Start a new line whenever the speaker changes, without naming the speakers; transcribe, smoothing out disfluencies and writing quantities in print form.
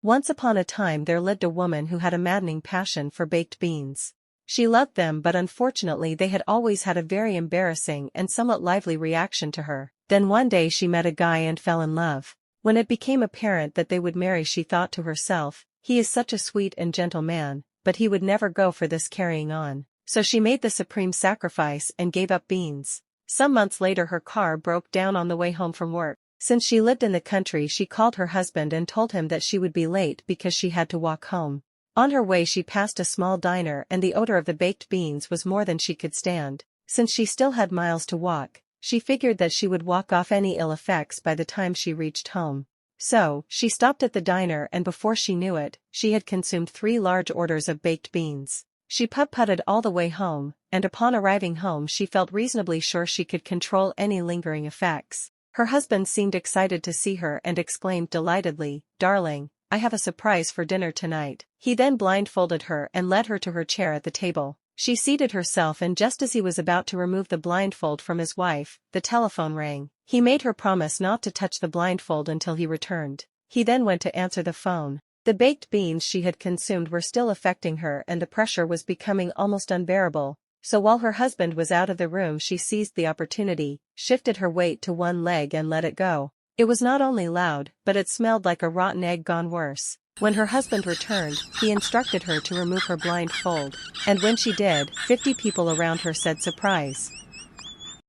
Once upon a time there lived a woman who had a maddening passion for baked beans. She loved them, but unfortunately they had always had a very embarrassing and somewhat lively reaction to her. Then one day she met a guy and fell in love. When it became apparent that they would marry, she thought to herself, he is such a sweet and gentle man, but he would never go for this carrying on. So she made the supreme sacrifice and gave up beans. Some months later her car broke down on the way home from work. Since she lived in the country, she called her husband and told him that she would be late because she had to walk home. On her way she passed a small diner and the odor of the baked beans was more than she could stand. Since she still had miles to walk, she figured that she would walk off any ill effects by the time she reached home. So, she stopped at the diner and before she knew it, she had consumed 3 large orders of baked beans. She putt-putted all the way home, and upon arriving home she felt reasonably sure she could control any lingering effects. Her husband seemed excited to see her and exclaimed delightedly, "Darling, I have a surprise for dinner tonight." He then blindfolded her and led her to her chair at the table. She seated herself and just as he was about to remove the blindfold from his wife, the telephone rang. He made her promise not to touch the blindfold until he returned. He then went to answer the phone. The baked beans she had consumed were still affecting her and the pressure was becoming almost unbearable. So while her husband was out of the room she seized the opportunity, shifted her weight to one leg and let it go. It was not only loud, but it smelled like a rotten egg gone worse. When her husband returned, he instructed her to remove her blindfold, and when she did, 50 people around her said surprise.